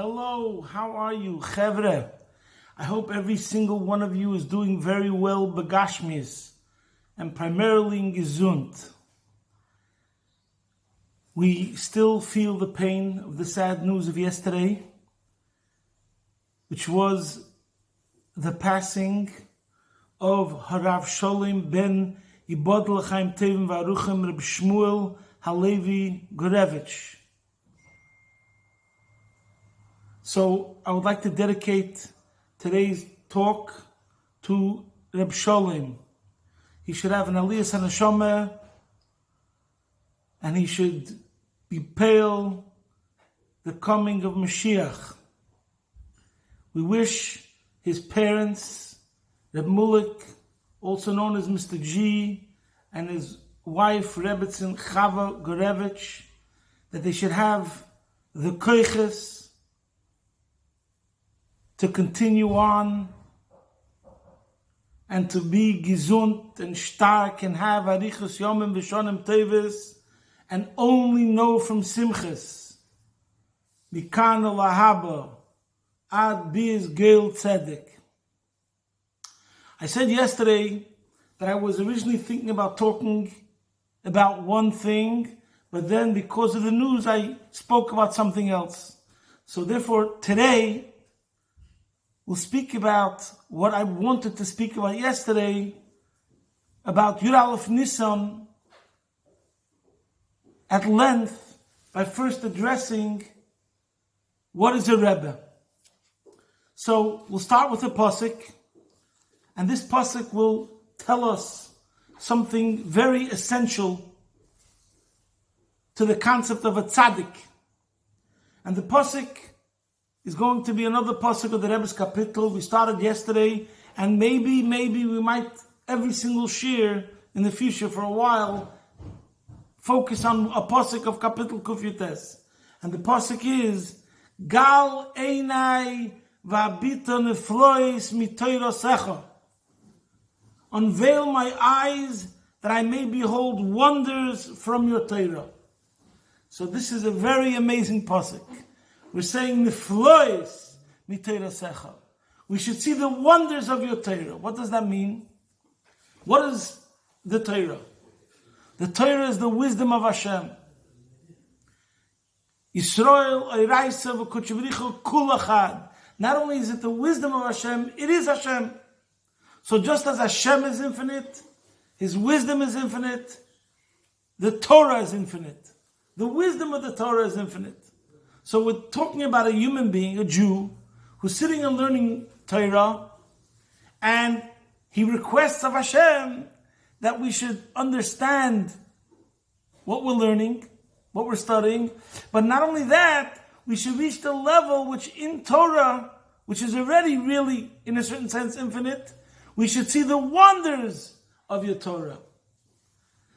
Hello, how are you, Chevre? I hope every single one of you is doing very well, begashmis, and primarily in gesund. We still feel the pain of the sad news of yesterday, which was the passing of Reb Sholom ben Ibod L'chaim Tevim V'Aruchim Reb Shmuel Halevi Gurevich. So I would like to dedicate today's talk to Reb Sholom. He should have an aliyas haneshama, and he should be pale the coming of Moshiach. We wish his parents, Reb Mulek, also known as Mr. G, and his wife, Rebbe Chava Gurevich, that they should have the koiches to continue on and to be gesund and stark and have arichos yomim v'shonim teves and only know from simchas mikan lahaba ad biz geil tzedek. I said yesterday that I was originally thinking about talking about one thing, but then because of the news I spoke about something else. So therefore today we'll speak about what I wanted to speak about yesterday, about Alef Nissan, at length, by first addressing what is a Rebbe. So we'll start with a pasuk, and this pasuk will tell us something very essential to the concept of a tzaddik. And the pasuk is going to be another pasuk of the Rebbe's kapitel. We started yesterday, and maybe we might, every single shir in the future for a while, focus on a pasuk of kapitel kufyutes. And the pasuk is, Gal Einai Vaabita Neflois Mitorosecha. Unveil my eyes that I may behold wonders from your Torah. So this is a very amazing pasuk. We're saying niflois mitorosecha. We should see the wonders of your Torah. What does that mean? What is the Torah? The Torah is the wisdom of Hashem. Yisrael oiraisa v'kuchvrichu kulachad. Not only is it the wisdom of Hashem, it is Hashem. So just as Hashem is infinite, His wisdom is infinite, the Torah is infinite. The wisdom of the Torah is infinite. So we're talking about a human being, a Jew, who's sitting and learning Torah, and he requests of Hashem that we should understand what we're learning, what we're studying, but not only that, we should reach the level which in Torah, which is already really, in a certain sense, infinite, we should see the wonders of your Torah.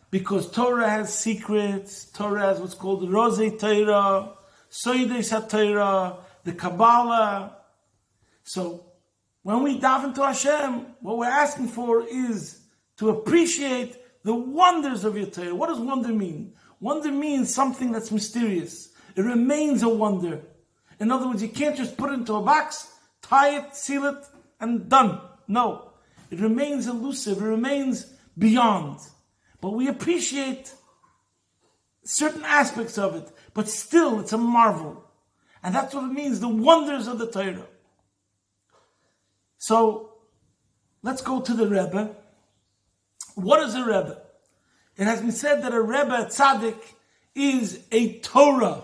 Because Torah has secrets, Torah has what's called Rozei Torah, Soides HaTorah, the Kabbalah. So when we dive into Hashem, what we're asking for is to appreciate the wonders of your Torah. What does wonder mean? Wonder means something that's mysterious. It remains a wonder. In other words, you can't just put it into a box, tie it, seal it, and done. No. It remains elusive. It remains beyond. But we appreciate certain aspects of it, but still it's a marvel. And that's what it means, the wonders of the Torah. So, let's go to the Rebbe. What is a Rebbe? It has been said that a Rebbe, a tzaddik, is a Torah.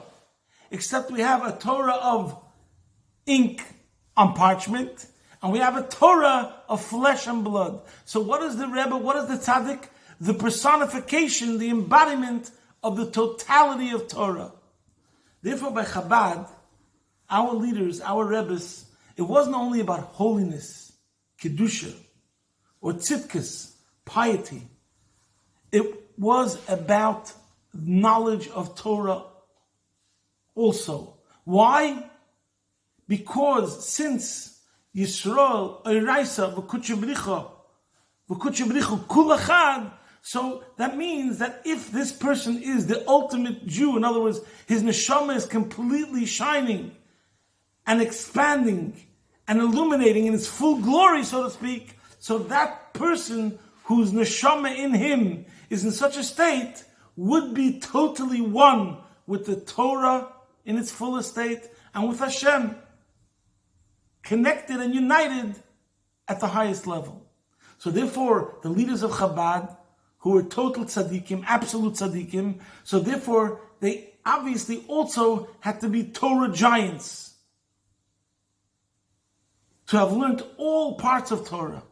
Except we have a Torah of ink on parchment, and we have a Torah of flesh and blood. So what is the Rebbe? What is the tzaddik? The personification, the embodiment of the totality of Torah. Therefore, by Chabad, our leaders, our Rebbes, it wasn't only about holiness, kedusha, or tzidkus, piety. It was about knowledge of Torah also. Why? Because since Yisrael, Oiraisa, v'kuchebricha kulachad, so that means that if this person is the ultimate Jew, in other words, his neshama is completely shining and expanding and illuminating in its full glory, so to speak, so that person whose neshama in him is in such a state would be totally one with the Torah in its fullest state and with Hashem, connected and united at the highest level. So therefore, the leaders of Chabad, who were total tzaddikim, absolute tzaddikim, so therefore, they obviously also had to be Torah giants, to have learned all parts of Torah.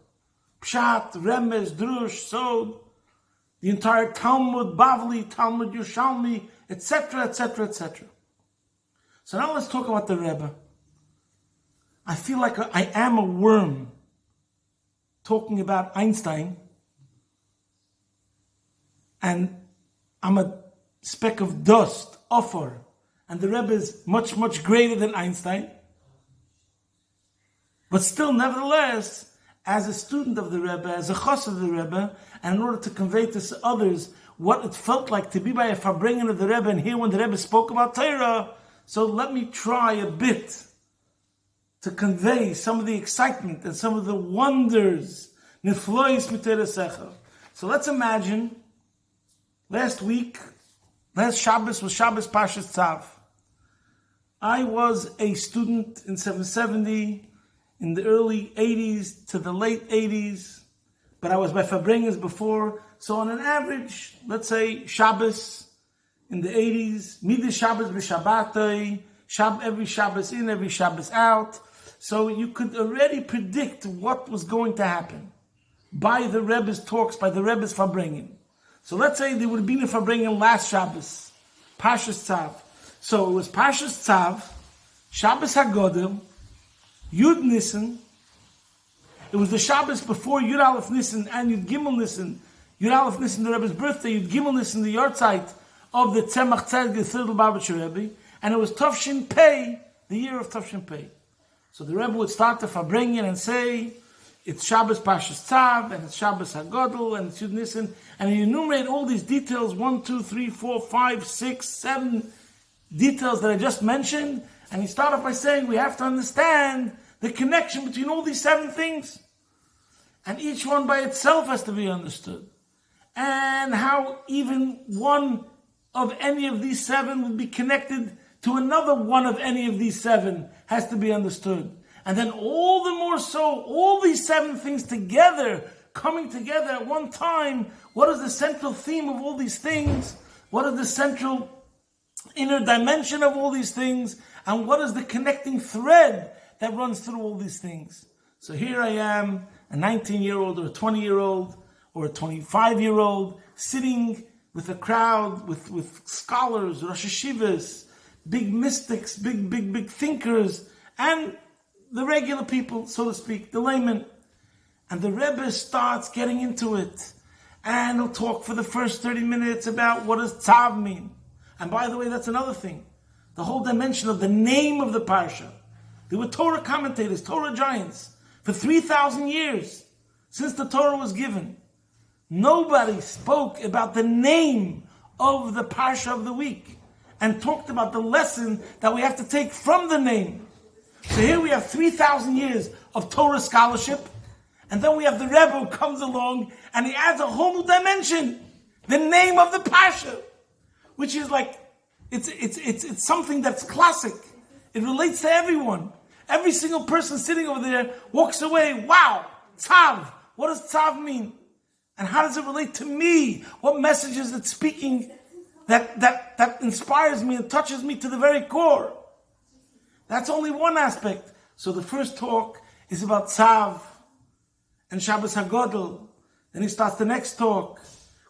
Pshat, Remez, Drush, Sod, the entire Talmud, Bavli, Talmud Yerushalmi, etc., etc., etc. So now let's talk about the Rebbe. I feel like I am a worm talking about Einstein, and I'm a speck of dust, offer, and the Rebbe is much, much greater than Einstein. But still, nevertheless, as a student of the Rebbe, as a chos of the Rebbe, and in order to convey to others what it felt like to be by a farbrengen of the Rebbe and hear when the Rebbe spoke about Torah, so let me try a bit to convey some of the excitement and some of the wonders. Niflאות. So let's imagine, last Shabbos was Shabbos Parshas Tzav. I was a student in 770, in the early 80s to the late 80s, but I was by farbrengens before. So on an average, let's say Shabbos in the 80s, Midas Shabbos b'Shabbatay, every Shabbos in, every Shabbos out. So you could already predict what was going to happen by the Rebbe's talks, by the Rebbe's farbrengen. So let's say there would have been a farbrengen last Shabbos, Parshas Tzav. So it was Parshas Tzav, Shabbos HaGodel, Yud Nissan. It was the Shabbos before Yud Alef Nissan and Yud Gimel Nissan. Yud Alef Nissan, the Rebbe's birthday. Yud Gimel Nissan, the Yortzeit of the Tzemach Tzedek, the third Lubavitcher Rebbe. And it was Tavshin Pei, the year of Tavshin Pei. So the Rebbe would start the farbrengen and say, it's Shabbos Parshas Tzav, and it's Shabbos HaGodel, and it's Yud Nissan. And he enumerate all these details, 1, 2, 3, 4, 5, 6, 7 details that I just mentioned. And he started by saying, we have to understand the connection between all these 7 things. And each one by itself has to be understood. And how even one of any of these 7 would be connected to another one of any of these 7 has to be understood. And then all the more so, all these 7 things together, coming together at one time, what is the central theme of all these things? What is the central inner dimension of all these things? And what is the connecting thread that runs through all these things? So here I am, a 19-year-old or a 20-year-old or a 25-year-old, sitting with a crowd, with scholars, Rosh Hashivas, big mystics, big thinkers, and the regular people, so to speak, the laymen. And the Rebbe starts getting into it. And he'll talk for the first 30 minutes about what does Tzav mean. And by the way, that's another thing. The whole dimension of the name of the Parsha. There were Torah commentators, Torah giants, for 3,000 years, since the Torah was given. Nobody spoke about the name of the Parsha of the week and talked about the lesson that we have to take from the name. So here we have 3,000 years of Torah scholarship, and then we have the Rebbe who comes along and he adds a whole new dimension, the name of the Parsha, which is like, it's something that's classic. It relates to everyone. Every single person sitting over there walks away, wow, Tzav, what does Tzav mean? And how does it relate to me? What message is it speaking that inspires me and touches me to the very core? That's only one aspect. So the first talk is about Tzav and Shabbos HaGodel. Then he starts the next talk.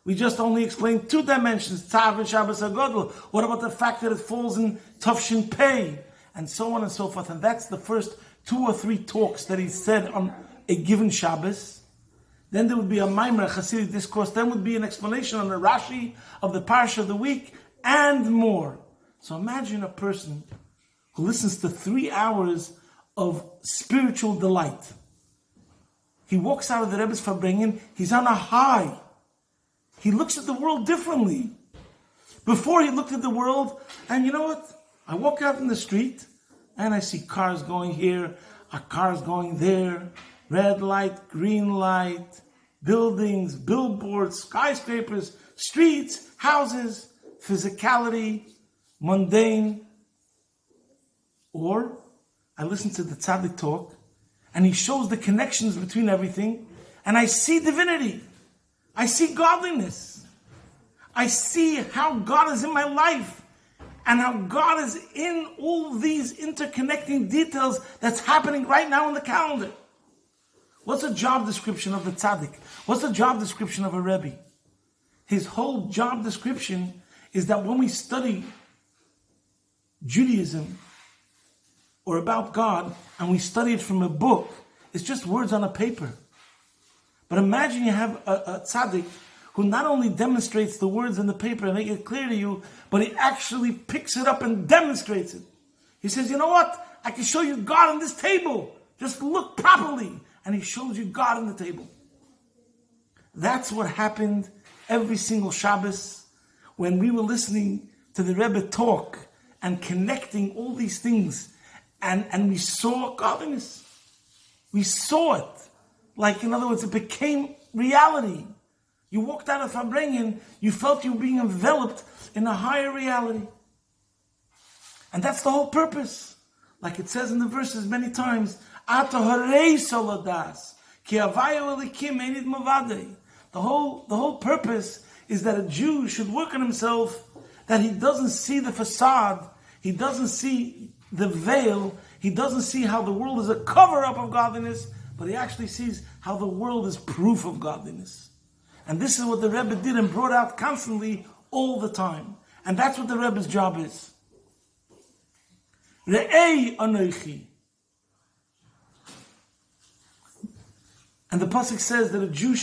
We just only explained 2 dimensions, Tzav and Shabbos HaGodel. What about the fact that it falls in Tavshin Pei? And so on and so forth. And that's the first 2 or 3 talks that he said on a given Shabbos. Then there would be a Maimer, a Hasidic discourse. Then would be an explanation on the Rashi of the Parsha of the week and more. So imagine a person who listens to 3 hours of spiritual delight. He walks out of the Rebbe's farbrengen, he's on a high. He looks at the world differently. Before he looked at the world, and you know what? I walk out in the street, And I see cars going here, cars going there, red light, green light, buildings, billboards, skyscrapers, streets, houses, physicality, mundane. Or I listen to the tzaddik talk, and he shows the connections between everything, and I see divinity. I see godliness. I see how God is in my life, and how God is in all these interconnecting details that's happening right now in the calendar. What's a job description of the tzaddik? What's a job description of a Rebbe? His whole job description is that when we study Judaism or about God, and we study it from a book, it's just words on a paper. But imagine you have a tzaddik who not only demonstrates the words in the paper and make it clear to you, but he actually picks it up and demonstrates it. He says, you know what? I can show you God on this table. Just look properly. And he shows you God on the table. That's what happened every single Shabbos when we were listening to the Rebbe talk and connecting all these things. And we saw godliness. We saw it. Like, in other words, it became reality. You walked out of farbrengen, you felt you were being enveloped in a higher reality. And that's the whole purpose. Like it says in the verses many times, A Torah solodas, ki avayo elikim einid movadei. The whole purpose is that a Jew should work on himself, that he doesn't see the facade, he doesn't see the veil, he doesn't see how the world is a cover-up of godliness, but he actually sees how the world is proof of godliness. And this is what the Rebbe did and brought out constantly all the time. And that's what the Rebbe's job is. Re'ei anoichi. And the pasuk says that a Jew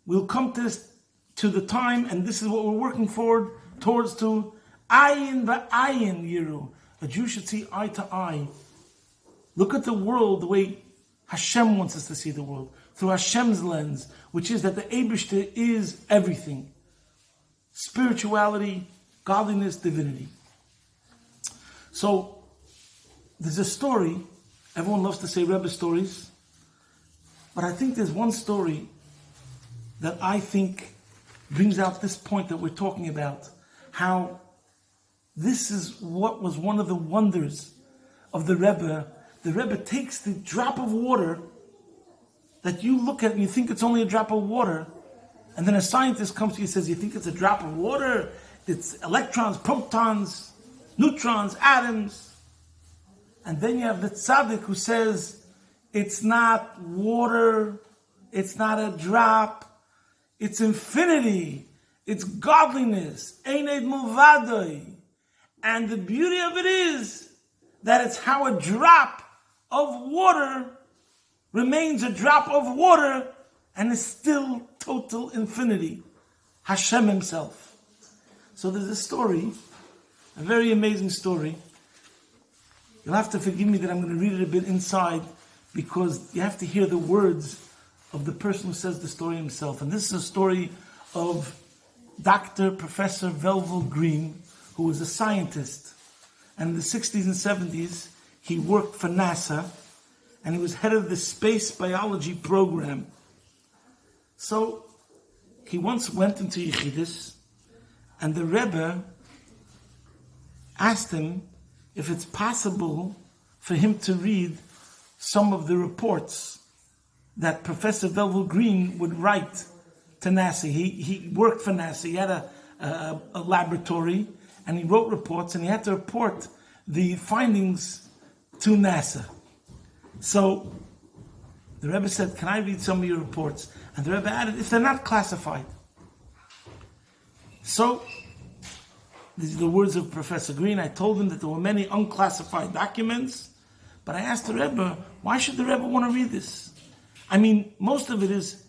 will come to the time, and this is what we're working forward towards to ayin va'ayin Yirahu. A Jew should see eye to eye. Look at the world the way Hashem wants us to see the world, through Hashem's lens, which is that the Eibishter is everything. Spirituality, godliness, divinity. So, there's a story, everyone loves to say Rebbe stories, but I think there's one story that I think brings out this point that we're talking about, how this is what was one of the wonders of the Rebbe. The Rebbe takes the drop of water that you look at and you think it's only a drop of water, and then a scientist comes to you and says, you think it's a drop of water? It's electrons, protons, neutrons, atoms. And then you have the tzaddik who says, it's not water, it's not a drop, it's infinity, it's godliness, eined mulvadoi. And the beauty of it is that it's how a drop of water remains a drop of water and is still total infinity. Hashem himself. So there's a story, a very amazing story. You'll have to forgive me that I'm going to read it a bit inside, because you have to hear the words of the person who says the story himself. And this is a story of Dr. Professor Velvel Green, who was a scientist. And in the 60s and 70s, he worked for NASA, and he was head of the space biology program. So he once went into Yechidus, and the Rebbe asked him if it's possible for him to read some of the reports that Professor Velvel Green would write to NASA. He worked for NASA. He had a laboratory, and he wrote reports, and he had to report the findings to NASA. So the Rebbe said, can I read some of your reports? And the Rebbe added, if they're not classified. So, these are the words of Professor Green. I told him that there were many unclassified documents, but I asked the Rebbe, why should the Rebbe want to read this? I mean, most of it is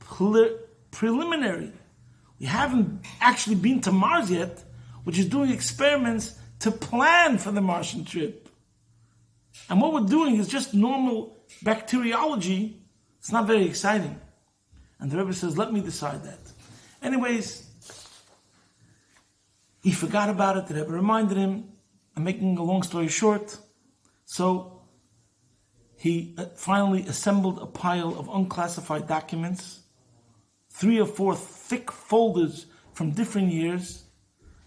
preliminary. We haven't actually been to Mars yet, which is doing experiments to plan for the Martian trip. And what we're doing is just normal bacteriology. It's not very exciting. And the Rebbe says, let me decide that. Anyways, he forgot about it. The Rebbe reminded him. I'm making a long story short. So he finally assembled a pile of unclassified documents, 3 or 4 thick folders from different years,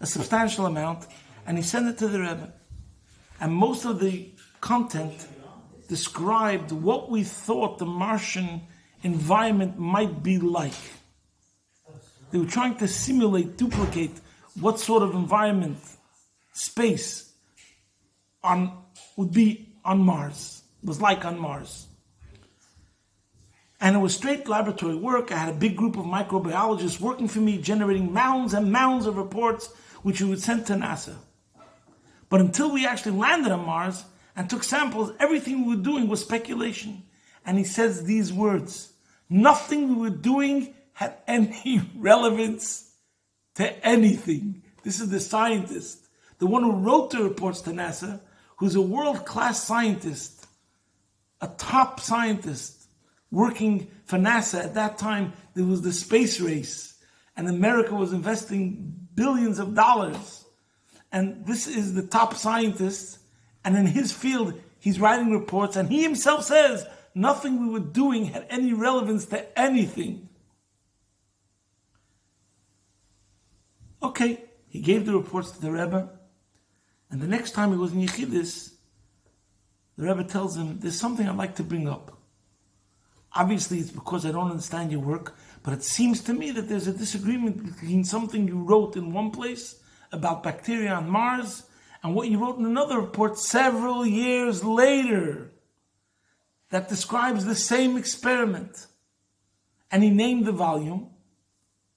a substantial amount, and he sent it to the Rebbe. And most of the content described what we thought the Martian environment might be like. They were trying to simulate, duplicate what sort of environment, space would be on Mars, was like on Mars. And it was straight laboratory work. I had a big group of microbiologists working for me, generating mounds and mounds of reports, which we would send to NASA. But until we actually landed on Mars and took samples, everything we were doing was speculation. And he says these words: nothing we were doing had any relevance to anything. This is the scientist, the one who wrote the reports to NASA, who's a world-class scientist, a top scientist working for NASA. At that time, there was the space race, and America was investing billions of dollars. And this is the top scientist, and in his field, he's writing reports, and he himself says nothing we were doing had any relevance to anything. Okay, he gave the reports to the Rebbe, and the next time he was in Yechidus, the Rebbe tells him, there's something I'd like to bring up. Obviously, it's because I don't understand your work, but it seems to me that there's a disagreement between something you wrote in one place about bacteria on Mars and what you wrote in another report several years later that describes the same experiment. And he named the volume.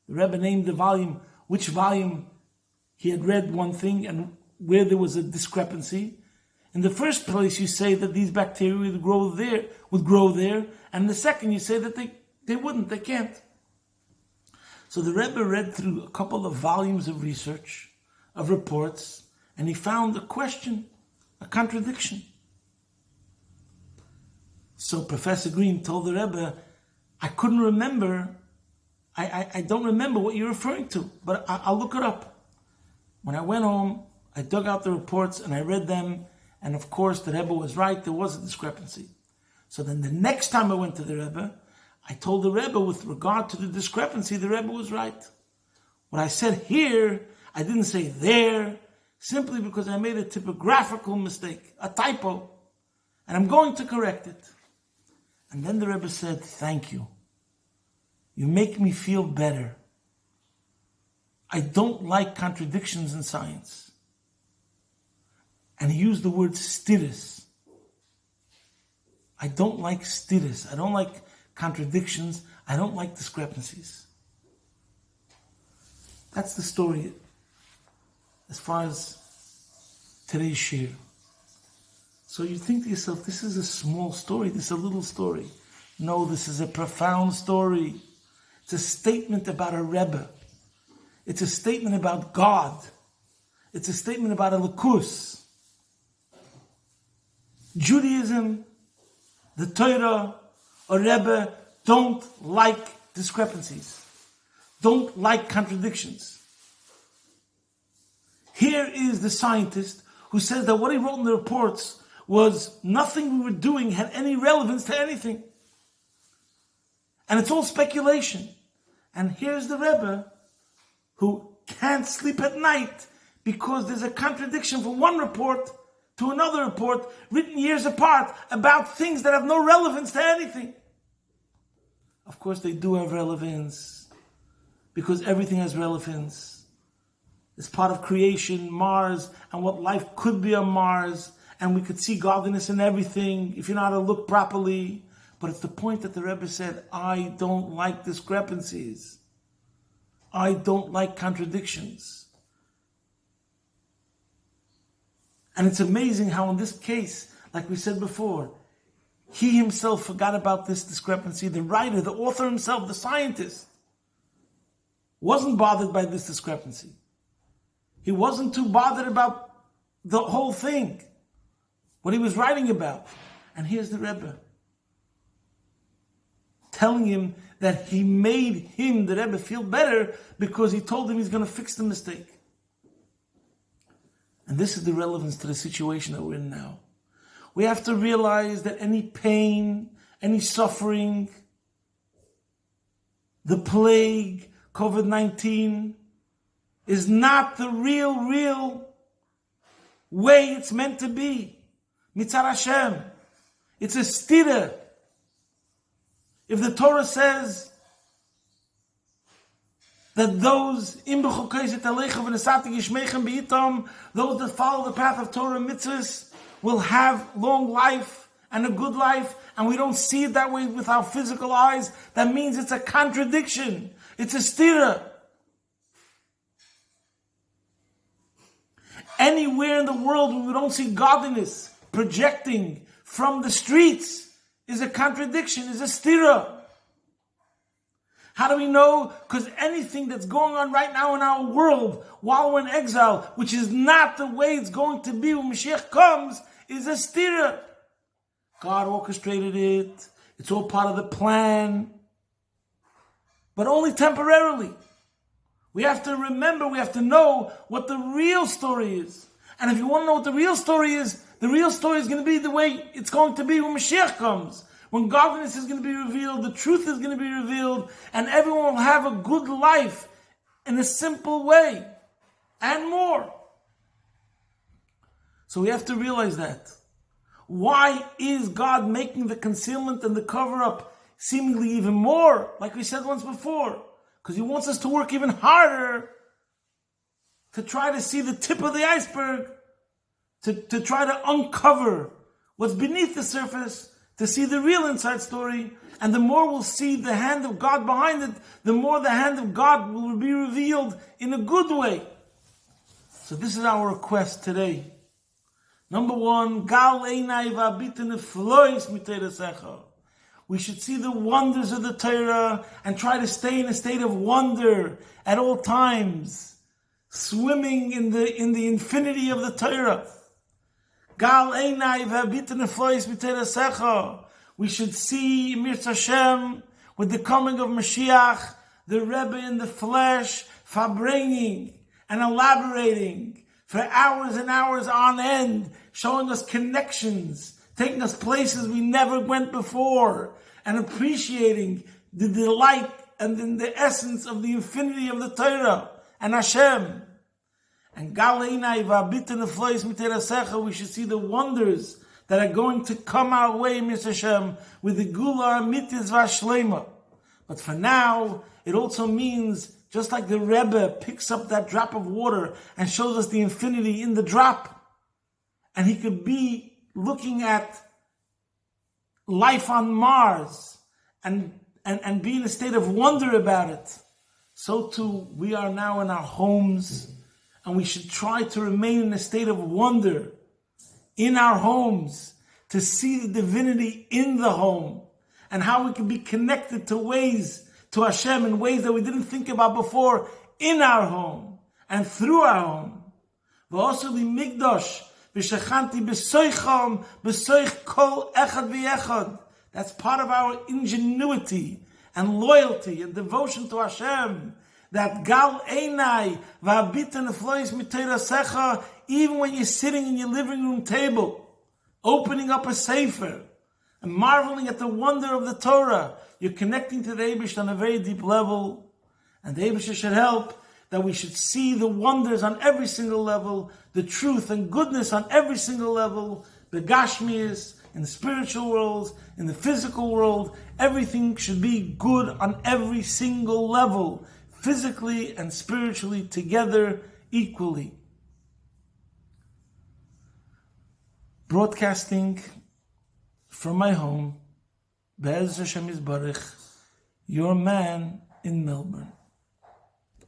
The Rebbe named the volume, which volume he had read one thing and where there was a discrepancy. In the first place, you say that these bacteria would grow there, and in the second, you say that they wouldn't, they can't. So the Rebbe read through a couple of volumes of research, of reports, and he found a question, a contradiction. So Professor Green told the Rebbe, I couldn't remember, I don't remember what you're referring to, but I'll look it up. When I went home, I dug out the reports and I read them, and of course the Rebbe was right, there was a discrepancy. So then the next time I went to the Rebbe, I told the Rebbe with regard to the discrepancy, the Rebbe was right. What I said here, I didn't say there, simply because I made a typographical mistake, a typo, and I'm going to correct it. And then the Rebbe said, thank you. You make me feel better. I don't like contradictions in science. And he used the word stiris. I don't like stiris. I don't like contradictions. I don't like discrepancies. That's the story as far as today's shir. So you think to yourself, this is a small story, this is a little story. No, this is a profound story. It's a statement about a Rebbe. It's a statement about God. It's a statement about a Elokus. Judaism, the Torah, a Rebbe don't like discrepancies, don't like contradictions. Here is the scientist who says that what he wrote in the reports was nothing we were doing had any relevance to anything. And it's all speculation. And here's the Rebbe who can't sleep at night because there's a contradiction from one report to another report written years apart about things that have no relevance to anything. Of course they do have relevance because everything has relevance. It's part of creation, Mars, and what life could be on Mars, and we could see godliness in everything if you know how to look properly. But it's the point that the Rebbe said, I don't like discrepancies. I don't like contradictions. And it's amazing how in this case, like we said before, he himself forgot about this discrepancy. The writer, the author himself, the scientist, wasn't bothered by this discrepancy. He wasn't too bothered about the whole thing, what he was writing about. And here's the Rebbe telling him that he made him, the Rebbe, feel better because he told him he's going to fix the mistake. And this is the relevance to the situation that we're in now. We have to realize that any pain, any suffering, the plague, COVID-19, is not the real way it's meant to be. Mitzad Hashem. It's a stira. If the Torah says that those those that follow the path of Torah and mitzvahs will have long life and a good life, and we don't see it that way with our physical eyes, that means it's a contradiction. It's a stira. Anywhere in the world where we don't see godliness projecting from the streets is a contradiction, is a stira. How do we know? Because anything that's going on right now in our world while we're in exile, which is not the way it's going to be when Moshiach comes, is a stira. God orchestrated it. It's all part of the plan. But only temporarily. We have to remember, we have to know what the real story is. And if you want to know what the real story is going to be the way it's going to be when Moshiach comes. When godliness is going to be revealed, the truth is going to be revealed, and everyone will have a good life in a simple way, and more. So we have to realize that. Why is God making the concealment and the cover-up seemingly even more, like we said once before? Because He wants us to work even harder to try to see the tip of the iceberg, to try to uncover what's beneath the surface, to see the real inside story. And the more we'll see the hand of God behind it, the more the hand of God will be revealed in a good way. So this is our request today. Number one, I'Inai ואביטה נפלאות מתורתך. We should see the wonders of the Torah and try to stay in a state of wonder at all times, swimming in the infinity of the Torah. I'Inai ואביטה נפלאות מתורתך. We should see Mirz Hashem with the coming of Moshiach, the Rebbe in the flesh, farbrengen and elaborating for hours and hours on end, showing us connections, taking us places we never went before, and appreciating the delight and in the essence of the infinity of the Torah and Hashem. And I'Inai ואביטה נפלאות מתורתך, we should see the wonders that are going to come our way, Mr. Hashem, with the Gula Amitis Vashlema. But for now, it also means, just like the Rebbe picks up that drop of water and shows us the infinity in the drop, and he could be looking at life on Mars and be in a state of wonder about it, so too we are now in our homes, and we should try to remain in a state of wonder in our homes, to see the divinity in the home, and how we can be connected to Hashem in ways that we didn't think about before in our home and through our home. V'osu li migdosh v'shechanti b'soicham b'soich kol echad v'yechad. That's part of our ingenuity and loyalty and devotion to Hashem. That I'Inai ואביטה נפלאות מתורתך, even when you're sitting in your living room table, opening up a sefer and marveling at the wonder of the Torah, you're connecting to the Eibush on a very deep level. And the Eibush should help that we should see the wonders on every single level, the truth and goodness on every single level, the Gashmias, in the spiritual worlds, in the physical world. Everything should be good on every single level, physically and spiritually together equally. Broadcasting from my home, Be'ez Hashem Yisbarach, your man in Melbourne.